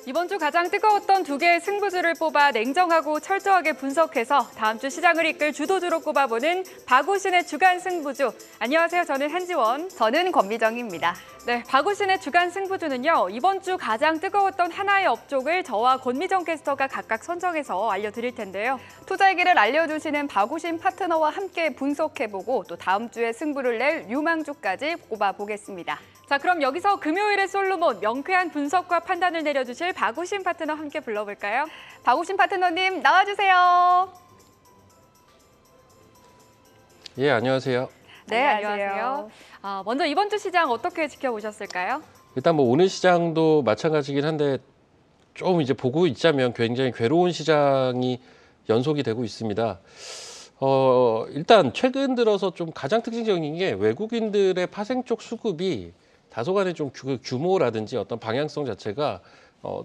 이번 주 가장 뜨거웠던 두 개의 승부주를 뽑아 냉정하고 철저하게 분석해서 다음 주 시장을 이끌 주도주로 꼽아보는 박우신의 주간 승부주. 안녕하세요. 저는 한지원. 저는 권미정입니다. 네, 박우신의 주간 승부주는요. 이번 주 가장 뜨거웠던 하나의 업종을 저와 권미정 캐스터가 각각 선정해서 알려드릴 텐데요. 투자의 길을 알려주시는 박우신 파트너와 함께 분석해보고 또 다음 주에 승부를 낼 유망주까지 꼽아보겠습니다. 자, 그럼 여기서 금요일의 솔로몬, 명쾌한 분석과 판단을 내려주실 박우신 파트너 함께 불러볼까요? 박우신 파트너님 나와주세요. 예, 안녕하세요. 네, 안녕하세요. 먼저 이번 주 시장 어떻게 지켜보셨을까요? 일단 뭐 오늘 시장도 마찬가지긴 한데 좀 이제 보고 있자면 굉장히 괴로운 시장이 연속이 되고 있습니다. 일단 최근 들어서 좀 가장 특징적인 게 외국인들의 파생 쪽 수급이 다소간의 좀 규모라든지 어떤 방향성 자체가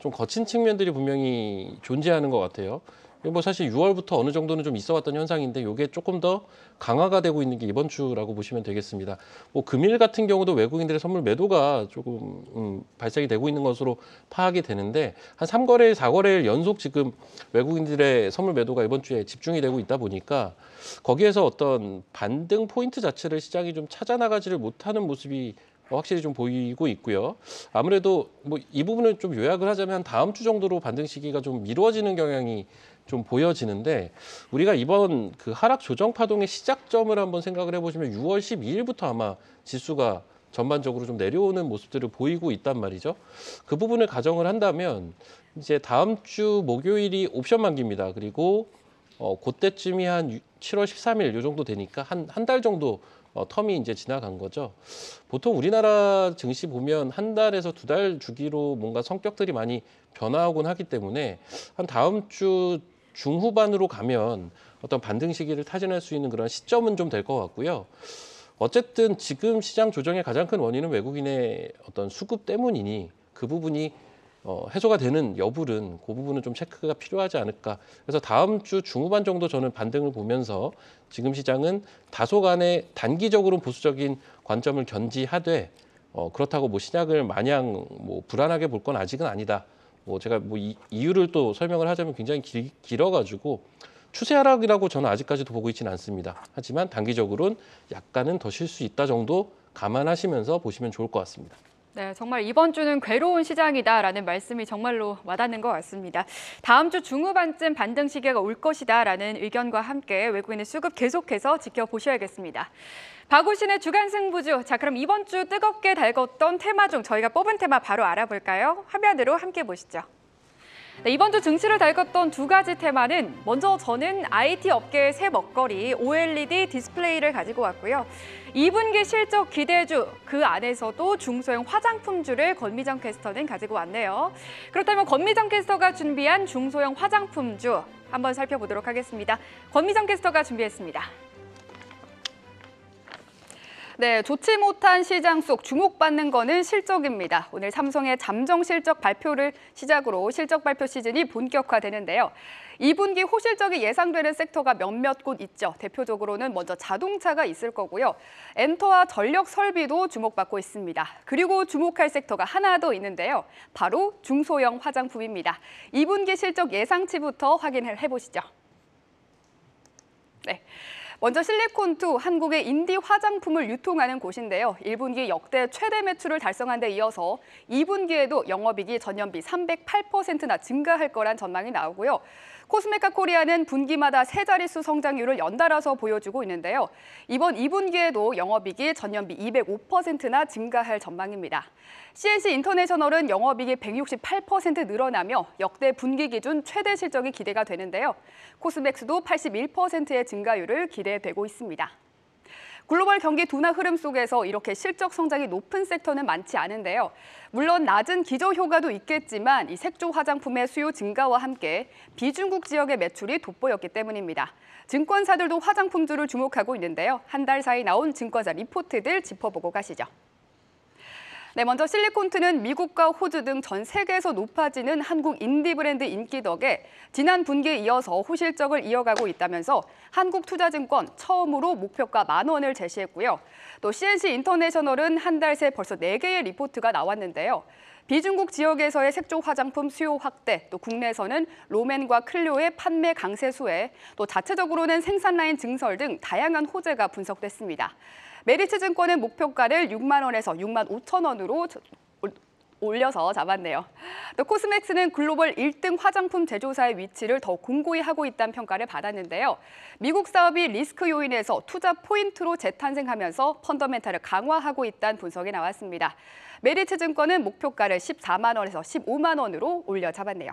좀 거친 측면들이 분명히 존재하는 것 같아요. 뭐 사실 6월부터 어느 정도는 좀 있어왔던 현상인데 이게 조금 더 강화가 되고 있는 게 이번 주라고 보시면 되겠습니다. 뭐 금일 같은 경우도 외국인들의 선물 매도가 조금 발생이 되고 있는 것으로 파악이 되는데 한 3거래일, 4거래일 연속 지금 외국인들의 선물 매도가 이번 주에 집중이 되고 있다 보니까 거기에서 어떤 반등 포인트 자체를 시장이 좀 찾아나가지를 못하는 모습이 확실히 좀 보이고 있고요. 아무래도 뭐 이 부분을 좀 요약을 하자면 다음 주 정도로 반등 시기가 좀 미뤄지는 경향이 좀 보여지는데 우리가 이번 그 하락 조정 파동의 시작점을 한번 생각을 해보시면 6월 12일부터 아마 지수가 전반적으로 좀 내려오는 모습들을 보이고 있단 말이죠. 그 부분을 가정을 한다면 이제 다음 주 목요일이 옵션 만기입니다. 그리고 그때쯤이 한 7월 13일 요 정도 되니까 한 달 정도 텀이 이제 지나간 거죠. 보통 우리나라 증시 보면 한 달에서 두 달 주기로 뭔가 성격들이 많이 변화하곤 하기 때문에 한 다음 주 중후반으로 가면 어떤 반등 시기를 타진할 수 있는 그런 시점은 좀 될 것 같고요. 어쨌든 지금 시장 조정의 가장 큰 원인은 외국인의 어떤 수급 때문이니 그 부분이 해소가 되는 여부는 그 부분은 좀 체크가 필요하지 않을까. 그래서 다음 주 중후반 정도 저는 반등을 보면서 지금 시장은 다소간의 단기적으로 보수적인 관점을 견지하되 그렇다고 뭐 시장을 마냥 뭐 불안하게 볼 건 아직은 아니다. 뭐 제가 뭐 이유를 또 설명을 하자면 굉장히 길어가지고 추세 하락이라고 저는 아직까지도 보고 있지는 않습니다. 하지만 단기적으로는 약간은 더 쉴 수 있다 정도 감안하시면서 보시면 좋을 것 같습니다. 네, 정말 이번 주는 괴로운 시장이다라는 말씀이 정말로 와닿는 것 같습니다. 다음 주 중후반쯤 반등 시기가 올 것이다라는 의견과 함께 외국인의 수급 계속해서 지켜보셔야겠습니다. 박우신의 주간 승부주. 자, 그럼 이번 주 뜨겁게 달궜던 테마 중 저희가 뽑은 테마 바로 알아볼까요? 화면으로 함께 보시죠. 네, 이번 주 증시를 달궜던 두 가지 테마는 먼저 저는 IT 업계의 새 먹거리 OLED 디스플레이를 가지고 왔고요. 2분기 실적 기대주, 그 안에서도 중소형 화장품주를 권미정 캐스터는 가지고 왔네요. 그렇다면 권미정 캐스터가 준비한 중소형 화장품주 한번 살펴보도록 하겠습니다. 권미정 캐스터가 준비했습니다. 네, 좋지 못한 시장 속 주목받는 거는 실적입니다. 오늘 삼성의 잠정 실적 발표를 시작으로 실적 발표 시즌이 본격화되는데요. 2분기 호실적이 예상되는 섹터가 몇몇 곳 있죠. 대표적으로는 먼저 자동차가 있을 거고요. 엔터와 전력 설비도 주목받고 있습니다. 그리고 주목할 섹터가 하나 더 있는데요. 바로 중소형 화장품입니다. 2분기 실적 예상치부터 확인을 해보시죠. 네. 먼저 실리콘2, 한국의 인디 화장품을 유통하는 곳인데요. 1분기 역대 최대 매출을 달성한 데 이어서 2분기에도 영업이익이 전년비 308%나 증가할 거란 전망이 나오고요. 코스메카 코리아는 분기마다 세 자릿수 성장률을 연달아서 보여주고 있는데요. 이번 2분기에도 영업이익이 전년비 205%나 증가할 전망입니다. CNC 인터내셔널은 영업이익이 168% 늘어나며 역대 분기 기준 최대 실적이 기대가 되는데요. 코스맥스도 81%의 증가율을 기대되고 있습니다. 글로벌 경기 둔화 흐름 속에서 이렇게 실적 성장이 높은 섹터는 많지 않은데요. 물론 낮은 기저 효과도 있겠지만 이 색조 화장품의 수요 증가와 함께 비중국 지역의 매출이 돋보였기 때문입니다. 증권사들도 화장품주를 주목하고 있는데요. 한 달 사이 나온 증권사 리포트들 짚어보고 가시죠. 네, 먼저 실리콘2는 미국과 호주 등 전 세계에서 높아지는 한국 인디 브랜드 인기 덕에 지난 분기에 이어서 호실적을 이어가고 있다면서 한국투자증권 처음으로 목표가 10,000원을 제시했고요. 또 CNC 인터내셔널은 한 달 새 벌써 4개의 리포트가 나왔는데요. 비중국 지역에서의 색조 화장품 수요 확대, 또 국내에서는 롬앤과 클리오의 판매 강세 수혜, 또 자체적으로는 생산 라인 증설 등 다양한 호재가 분석됐습니다. 메리츠증권은 목표가를 6만 원에서 6만 5천 원으로 올려서 잡았네요. 또 코스맥스는 글로벌 1등 화장품 제조사의 위치를 더 공고히 하고 있다는 평가를 받았는데요. 미국 사업이 리스크 요인에서 투자 포인트로 재탄생하면서 펀더멘탈을 강화하고 있다는 분석이 나왔습니다. 메리츠증권은 목표가를 14만 원에서 15만 원으로 올려 잡았네요.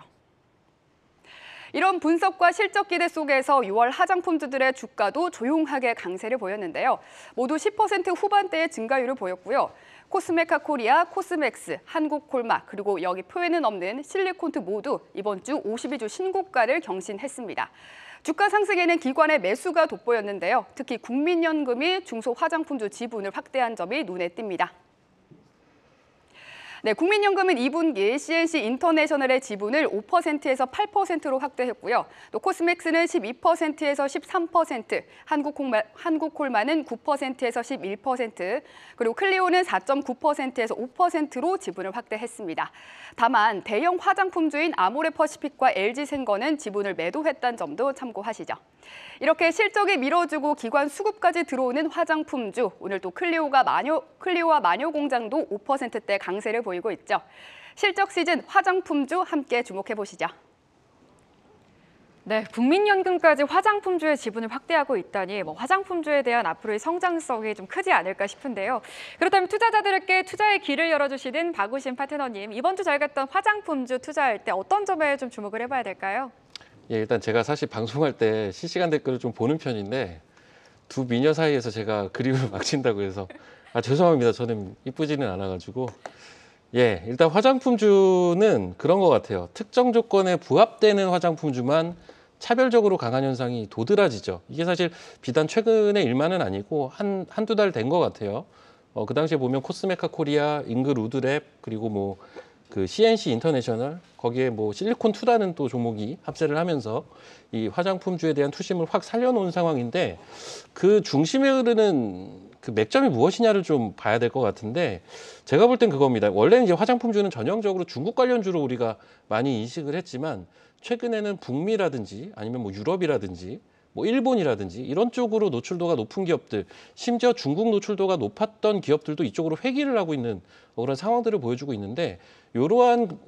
이런 분석과 실적 기대 속에서 6월 화장품주들의 주가도 조용하게 강세를 보였는데요. 모두 10% 후반대의 증가율을 보였고요. 코스메카 코리아, 코스맥스, 한국콜마, 그리고 여기 표에는 없는 실리콘트 모두 이번 주 52주 신고가를 경신했습니다. 주가 상승에는 기관의 매수가 돋보였는데요. 특히 국민연금이 중소화장품주 지분을 확대한 점이 눈에 띕니다. 네, 국민연금은 2분기 CNC 인터내셔널의 지분을 5%에서 8%로 확대했고요. 또 코스맥스는 12%에서 13%, 한국콜마는 9%에서 11%, 그리고 클리오는 4.9%에서 5%로 지분을 확대했습니다. 다만 대형 화장품주인 아모레퍼시픽과 LG생건은 지분을 매도했다는 점도 참고하시죠. 이렇게 실적이 밀어주고 기관 수급까지 들어오는 화장품주, 오늘 또 클리오와 마녀공장도 5%대 강세를 보이고 있죠. 실적 시즌 화장품주 함께 주목해 보시죠. 네, 국민연금까지 화장품주의 지분을 확대하고 있다니 화장품주에 대한 앞으로의 성장성이 좀 크지 않을까 싶은데요. 그렇다면 투자자들에게 투자의 길을 열어주시는 박우신 파트너님, 이번 주 잘 갔던 화장품주 투자할 때 어떤 점에 좀 주목을 해봐야 될까요? 예, 일단 제가 사실 방송할 때 실시간 댓글을 좀 보는 편인데 두 미녀 사이에서 제가 그림을 막 친다고 해서 죄송합니다. 저는 이쁘지는 않아가지고 예, 일단 화장품주는 그런 것 같아요. 특정 조건에 부합되는 화장품주만 차별적으로 강한 현상이 도드라지죠. 이게 사실 비단 최근의 일만은 아니고 한두 달 된 것 같아요. 그 당시에 보면 코스메카 코리아, 잉그 루드랩, 그리고 그 CNC 인터내셔널, 거기에 실리콘2라는 또 종목이 합세를 하면서 이 화장품주에 대한 투심을 확 살려놓은 상황인데 그 중심에 흐르는 그 맥점이 무엇이냐를 좀 봐야 될 것 같은데 제가 볼 땐 그겁니다. 원래는 이제 화장품주는 전형적으로 중국 관련주로 우리가 많이 인식을 했지만 최근에는 북미라든지 아니면 유럽이라든지 일본이라든지 이런 쪽으로 노출도가 높은 기업들, 심지어 중국 노출도가 높았던 기업들도 이쪽으로 회귀를 하고 있는 그런 상황들을 보여주고 있는데 이러한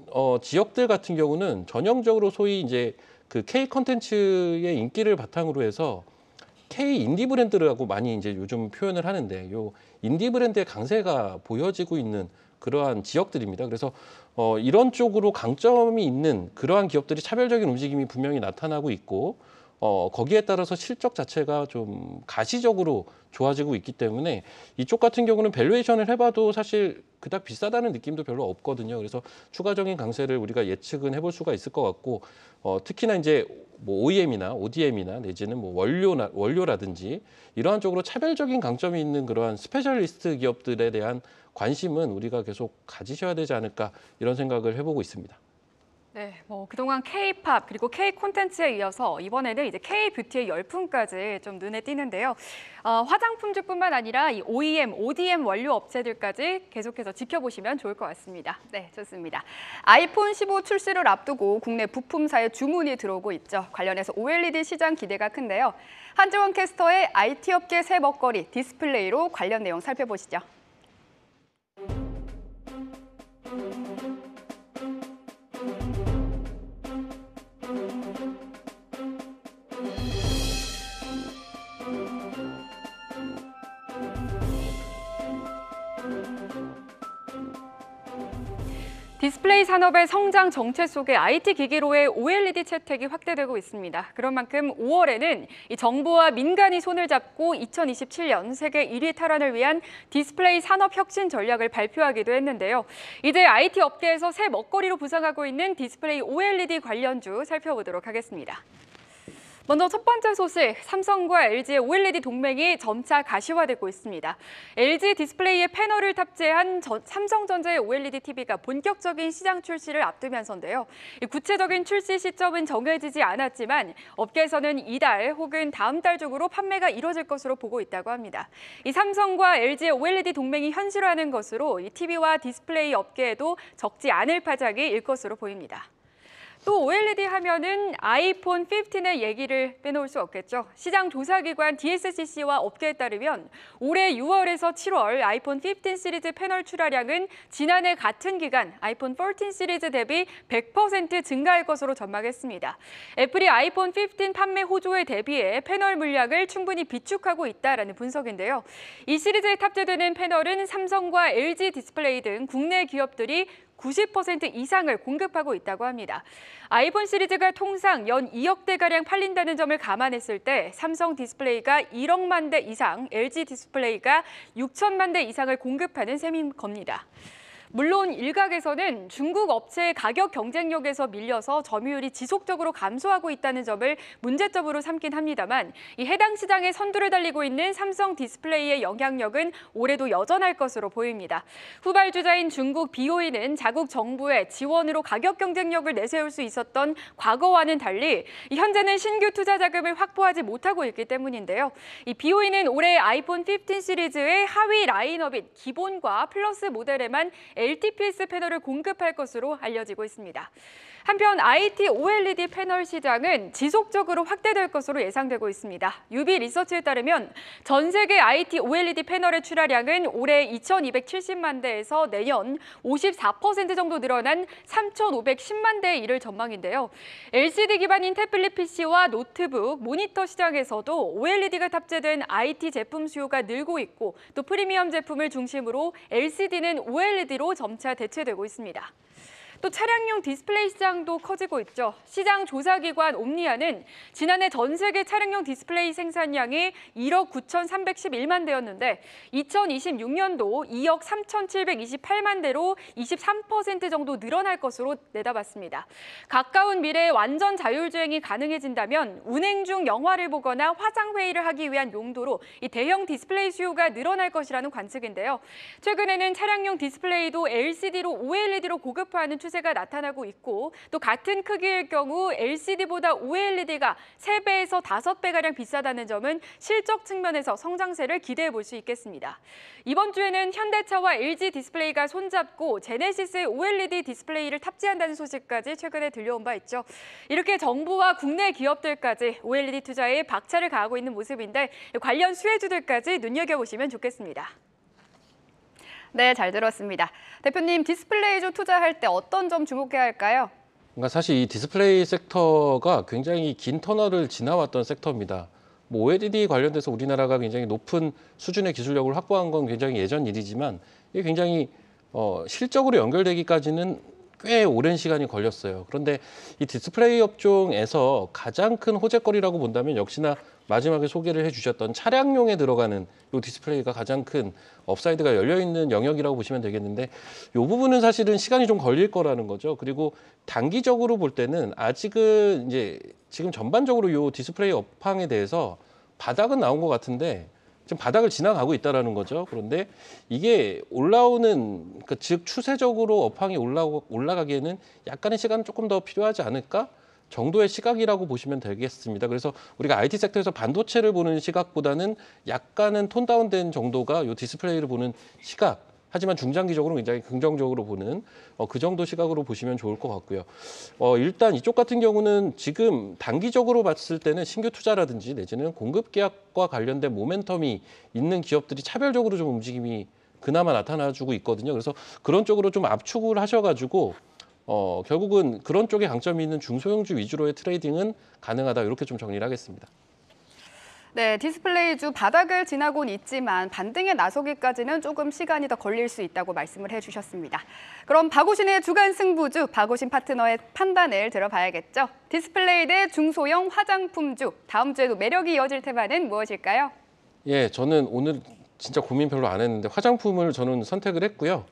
지역들 같은 경우는 전형적으로 소위 이제 그 K 컨텐츠의 인기를 바탕으로 해서 K 인디 브랜드라고 많이 이제 요즘 표현을 하는데 요 인디 브랜드의 강세가 보여지고 있는 그러한 지역들입니다. 그래서 이런 쪽으로 강점이 있는 그러한 기업들이 차별적인 움직임이 분명히 나타나고 있고 거기에 따라서 실적 자체가 좀 가시적으로 좋아지고 있기 때문에 이쪽 같은 경우는 밸류에이션을 해봐도 사실 그닥 비싸다는 느낌도 별로 없거든요. 그래서 추가적인 강세를 우리가 예측은 해볼 수가 있을 것 같고 특히나 이제 OEM이나 ODM이나 내지는 원료라든지 이러한 쪽으로 차별적인 강점이 있는 그러한 스페셜리스트 기업들에 대한 관심은 우리가 계속 가지셔야 되지 않을까 이런 생각을 해보고 있습니다. 네, 그동안 K-팝 그리고 K-콘텐츠에 이어서 이번에는 이제 K-뷰티의 열풍까지 좀 눈에 띄는데요. 화장품주뿐만 아니라 이 OEM, ODM 원료 업체들까지 계속해서 지켜보시면 좋을 것 같습니다. 네, 좋습니다. 아이폰 15 출시를 앞두고 국내 부품사에 주문이 들어오고 있죠. 관련해서 OLED 시장 기대가 큰데요. 한지원 캐스터의 IT 업계 새 먹거리 디스플레이로 관련 내용 살펴보시죠. 디스플레이 산업의 성장 정체 속에 IT 기기로의 OLED 채택이 확대되고 있습니다. 그런 만큼 5월에는 이 정부와 민간이 손을 잡고 2027년 세계 1위 탈환을 위한 디스플레이 산업 혁신 전략을 발표하기도 했는데요. 이제 IT 업계에서 새 먹거리로 부상하고 있는 디스플레이 OLED 관련주 살펴보도록 하겠습니다. 먼저 첫 번째 소식, 삼성과 LG의 OLED 동맹이 점차 가시화되고 있습니다. LG 디스플레이에 패널을 탑재한 삼성전자의 OLED TV가 본격적인 시장 출시를 앞두면서인데요. 구체적인 출시 시점은 정해지지 않았지만 업계에서는 이달 혹은 다음 달 중으로 판매가 이뤄질 것으로 보고 있다고 합니다. 이 삼성과 LG의 OLED 동맹이 현실화하는 것으로 이 TV와 디스플레이 업계에도 적지 않을 파장이 일 것으로 보입니다. 또 OLED 하면은 아이폰 15의 얘기를 빼놓을 수 없겠죠. 시장 조사기관 DSCC와 업계에 따르면 올해 6월에서 7월 아이폰 15 시리즈 패널 출하량은 지난해 같은 기간 아이폰 14 시리즈 대비 100% 증가할 것으로 전망했습니다. 애플이 아이폰 15 판매 호조에 대비해 패널 물량을 충분히 비축하고 있다라는 분석인데요. 이 시리즈에 탑재되는 패널은 삼성과 LG 디스플레이 등 국내 기업들이 90% 이상을 공급하고 있다고 합니다. 아이폰 시리즈가 통상 연 2억 대가량 팔린다는 점을 감안했을 때 삼성 디스플레이가 1억만 대 이상, LG 디스플레이가 6천만 대 이상을 공급하는 셈인 겁니다. 물론 일각에서는 중국 업체의 가격 경쟁력에서 밀려서 점유율이 지속적으로 감소하고 있다는 점을 문제점으로 삼긴 합니다만 이 해당 시장에 선두를 달리고 있는 삼성 디스플레이의 영향력은 올해도 여전할 것으로 보입니다. 후발주자인 중국 BOE는 자국 정부의 지원으로 가격 경쟁력을 내세울 수 있었던 과거와는 달리 현재는 신규 투자 자금을 확보하지 못하고 있기 때문인데요. 이 BOE는 올해 아이폰 15 시리즈의 하위 라인업인 기본과 플러스 모델에만 LTPS 패널을 공급할 것으로 알려지고 있습니다. 한편 IT OLED 패널 시장은 지속적으로 확대될 것으로 예상되고 있습니다. 유비 리서치에 따르면 전 세계 IT OLED 패널의 출하량은 올해 2,270만 대에서 내년 54% 정도 늘어난 3,510만 대에 이를 전망인데요. LCD 기반인 태블릿 PC와 노트북, 모니터 시장에서도 OLED가 탑재된 IT 제품 수요가 늘고 있고 또 프리미엄 제품을 중심으로 LCD는 OLED로 점차 대체되고 있습니다. 또 차량용 디스플레이 시장도 커지고 있죠. 시장 조사기관 옴니아는 지난해 전 세계 차량용 디스플레이 생산량이 1억 9,311만 대였는데 2026년도 2억 3,728만 대로 23% 정도 늘어날 것으로 내다봤습니다. 가까운 미래에 완전 자율주행이 가능해진다면 운행 중 영화를 보거나 화상회의를 하기 위한 용도로 이 대형 디스플레이 수요가 늘어날 것이라는 관측인데요. 최근에는 차량용 디스플레이도 LCD로 OLED로 고급화하는 추세가 나타나고 있고 또 같은 크기일 경우 LCD보다 OLED가 3배에서 5배가량 비싸다는 점은 실적 측면에서 성장세를 기대해 볼 수 있겠습니다. 이번 주에는 현대차와 LG 디스플레이가 손잡고 제네시스의 OLED 디스플레이를 탑재한다는 소식까지 최근에 들려온 바 있죠. 이렇게 정부와 국내 기업들까지 OLED 투자에 박차를 가하고 있는 모습인데 관련 수혜주들까지 눈여겨보시면 좋겠습니다. 네, 잘 들었습니다. 대표님, 디스플레이주 투자할 때 어떤 점 주목해야 할까요? 그러니까 사실 이 디스플레이 섹터가 굉장히 긴 터널을 지나왔던 섹터입니다. 뭐 OLED 관련돼서 우리나라가 굉장히 높은 수준의 기술력을 확보한 건 굉장히 예전 일이지만 이게 굉장히 실적으로 연결되기까지는 꽤 오랜 시간이 걸렸어요. 그런데 이 디스플레이 업종에서 가장 큰 호재거리라고 본다면 역시나 마지막에 소개를 해주셨던 차량용에 들어가는 이 디스플레이가 가장 큰 업사이드가 열려있는 영역이라고 보시면 되겠는데 이 부분은 사실은 시간이 좀 걸릴 거라는 거죠. 그리고 단기적으로 볼 때는 아직은 이제 지금 전반적으로 이 디스플레이 업황에 대해서 바닥은 나온 것 같은데 지금 바닥을 지나가고 있다는 거죠. 그런데 이게 올라오는 그러니까 즉 추세적으로 업황이 올라가기에는 약간의 시간은 조금 더 필요하지 않을까? 정도의 시각이라고 보시면 되겠습니다. 그래서 우리가 IT 섹터에서 반도체를 보는 시각보다는 약간은 톤 다운된 정도가 이 디스플레이를 보는 시각. 하지만 중장기적으로 굉장히 긍정적으로 보는 그 정도 시각으로 보시면 좋을 것 같고요. 일단 이쪽 같은 경우는 지금 단기적으로 봤을 때는 신규 투자라든지 내지는 공급 계약과 관련된 모멘텀이 있는 기업들이 차별적으로 좀 움직임이 그나마 나타나주고 있거든요. 그래서 그런 쪽으로 좀 압축을 하셔가지고 결국은 그런 쪽에 강점이 있는 중소형주 위주로의 트레이딩은 가능하다 이렇게 좀 정리를 하겠습니다. 네, 디스플레이주 바닥을 지나곤 있지만 반등에 나서기까지는 조금 시간이 더 걸릴 수 있다고 말씀을 해주셨습니다. 그럼 박오신의 주간 승부주, 박오신 파트너의 판단을 들어봐야겠죠. 디스플레이 대 중소형 화장품주, 다음 주에도 매력이 이어질 테마는 무엇일까요? 예, 저는 오늘 진짜 고민 별로 안 했는데 화장품을 저는 선택을 했고요.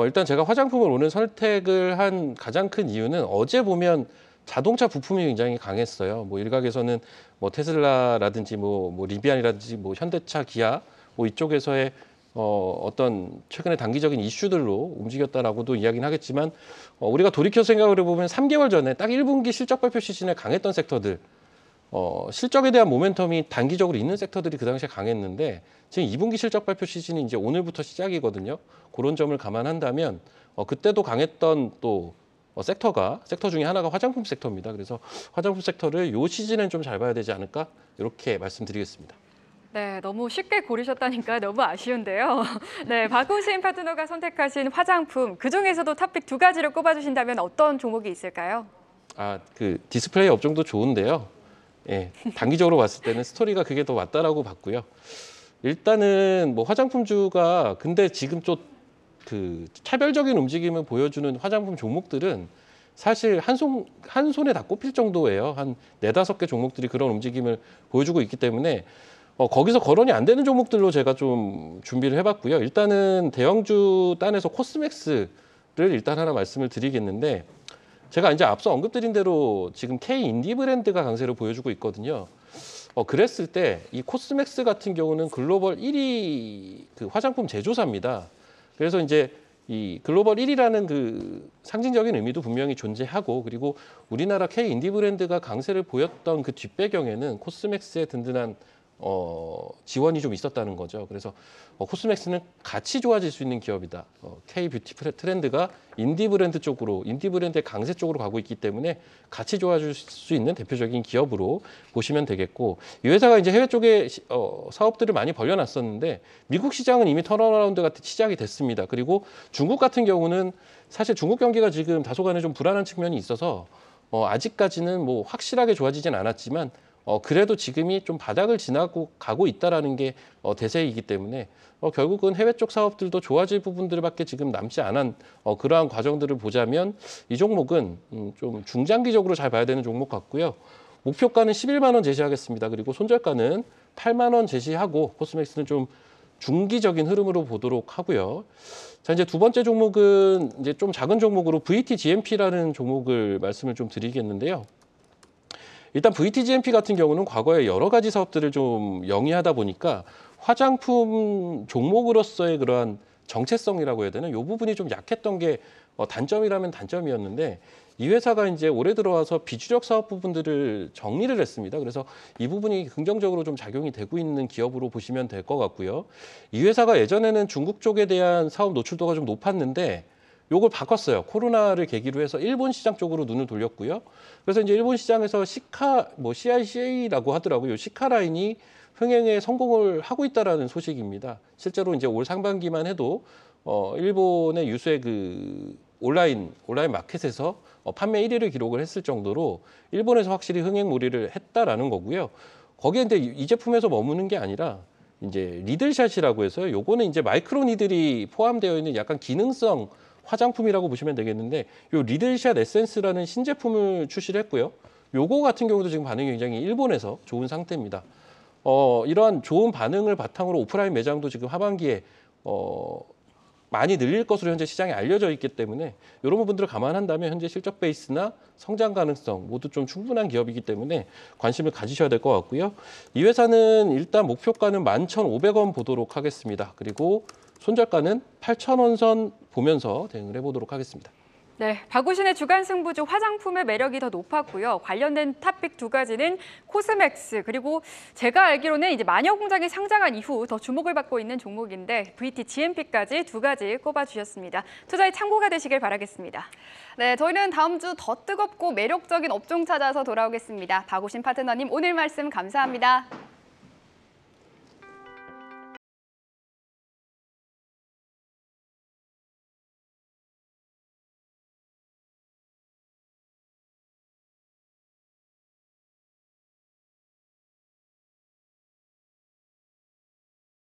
일단 제가 화장품을 오늘 선택을 한 가장 큰 이유는 어제 보면 자동차 부품이 굉장히 강했어요. 뭐 일각에서는 뭐 테슬라라든지 뭐 리비안이라든지 뭐 현대차, 기아 뭐 이쪽에서의 어떤 최근의 단기적인 이슈들로 움직였다라고도 이야기는 하겠지만 우리가 돌이켜 생각을 해보면 3개월 전에 딱 1분기 실적 발표 시즌에 강했던 섹터들 실적에 대한 모멘텀이 단기적으로 있는 섹터들이 그 당시에 강했는데 지금 2분기 실적 발표 시즌이 이제 오늘부터 시작이거든요. 그런 점을 감안한다면 그때도 강했던 또 섹터 중에 하나가 화장품 섹터입니다. 그래서 화장품 섹터를 요 시즌엔 좀 잘 봐야 되지 않을까 이렇게 말씀드리겠습니다. 네, 너무 쉽게 고르셨다니까 너무 아쉬운데요. 네, 박우신 파트너가 선택하신 화장품, 그중에서도 탑픽 2가지를 꼽아주신다면 어떤 종목이 있을까요? 그 디스플레이 업종도 좋은데요. 예, 단기적으로 봤을 때는 스토리가 그게 더 맞다라고 봤고요. 일단은 뭐 화장품주가 근데 지금 좀 그 차별적인 움직임을 보여주는 화장품 종목들은 사실 한 손에 다 꼽힐 정도예요. 한 4-5개 종목들이 그런 움직임을 보여주고 있기 때문에 거기서 거론이 안 되는 종목들로 제가 좀 준비를 해봤고요. 일단은 대형주 단에서 코스맥스를 일단 하나 말씀을 드리겠는데 제가 이제 앞서 언급드린 대로 지금 K 인디 브랜드가 강세를 보여주고 있거든요. 그랬을 때 이 코스맥스 같은 경우는 글로벌 1위 그 화장품 제조사입니다. 그래서 이제 이 글로벌 1위라는 그 상징적인 의미도 분명히 존재하고 그리고 우리나라 K 인디 브랜드가 강세를 보였던 그 뒷배경에는 코스맥스의 든든한 지원이 좀 있었다는 거죠. 그래서 코스맥스는 같이 좋아질 수 있는 기업이다. K 뷰티 트렌드가 인디 브랜드 쪽으로, 인디 브랜드의 강세 쪽으로 가고 있기 때문에 같이 좋아질 수 있는 대표적인 기업으로 보시면 되겠고 이 회사가 이제 해외 쪽에 사업들을 많이 벌려놨었는데 미국 시장은 이미 턴어라운드가 시작이 됐습니다. 그리고 중국 같은 경우는 사실 중국 경기가 지금 다소간에 좀 불안한 측면이 있어서 아직까지는 뭐 확실하게 좋아지진 않았지만 그래도 지금이 좀 바닥을 지나고 가고 있다라는 게 대세이기 때문에 결국은 해외 쪽 사업들도 좋아질 부분들밖에 지금 남지 않은 그러한 과정들을 보자면 이 종목은 좀 중장기적으로 잘 봐야 되는 종목 같고요. 목표가는 11만 원 제시하겠습니다. 그리고 손절가는 8만 원 제시하고 코스맥스는 좀 중기적인 흐름으로 보도록 하고요. 자, 이제 두 번째 종목은 이제 좀 작은 종목으로 VTGMP라는 종목을 말씀을 좀 드리겠는데요. 일단 VTGMP 같은 경우는 과거에 여러 가지 사업들을 좀 영위하다 보니까 화장품 종목으로서의 그러한 정체성이라고 해야 되나? 이 부분이 좀 약했던 게 단점이라면 단점이었는데 이 회사가 이제 올해 들어와서 비주력 사업 부분들을 정리를 했습니다. 그래서 이 부분이 긍정적으로 좀 작용이 되고 있는 기업으로 보시면 될 것 같고요. 이 회사가 예전에는 중국 쪽에 대한 사업 노출도가 좀 높았는데 요걸 바꿨어요. 코로나를 계기로 해서 일본 시장 쪽으로 눈을 돌렸고요. 그래서 이제 일본 시장에서 CICA라고 하더라고요. 시카 라인이 흥행에 성공을 하고 있다라는 소식입니다. 실제로 이제 올 상반기만 해도 일본의 유수의 그 온라인 마켓에서 판매 1위를 기록을 했을 정도로 일본에서 확실히 흥행몰이를 했다라는 거고요. 거기에 이제 이 제품에서 머무는 게 아니라 이제 리들샷이라고 해서 요거는 이제 마이크로 니들이 포함되어 있는 약간 기능성 화장품이라고 보시면 되겠는데 요 리들샷 에센스라는 신제품을 출시를 했고요. 요거 같은 경우도 지금 반응이 굉장히 일본에서 좋은 상태입니다. 이러한 좋은 반응을 바탕으로 오프라인 매장도 지금 하반기에 많이 늘릴 것으로 현재 시장에 알려져 있기 때문에 이런 부분들을 감안한다면 현재 실적 베이스나 성장 가능성 모두 좀 충분한 기업이기 때문에 관심을 가지셔야 될 것 같고요. 이 회사는 일단 목표가는 11,500원 보도록 하겠습니다. 그리고 손절가는 8,000원 선 보면서 대응을 해보도록 하겠습니다. 네, 박우신의 주간 승부주 화장품의 매력이 더 높았고요. 관련된 탑픽 2가지는 코스맥스 그리고 제가 알기로는 이제 마녀공장이 상장한 이후 더 주목을 받고 있는 종목인데 VTGMP까지 2가지 꼽아주셨습니다. 투자의 참고가 되시길 바라겠습니다. 네, 저희는 다음 주 더 뜨겁고 매력적인 업종 찾아서 돌아오겠습니다. 박우신 파트너님 오늘 말씀 감사합니다.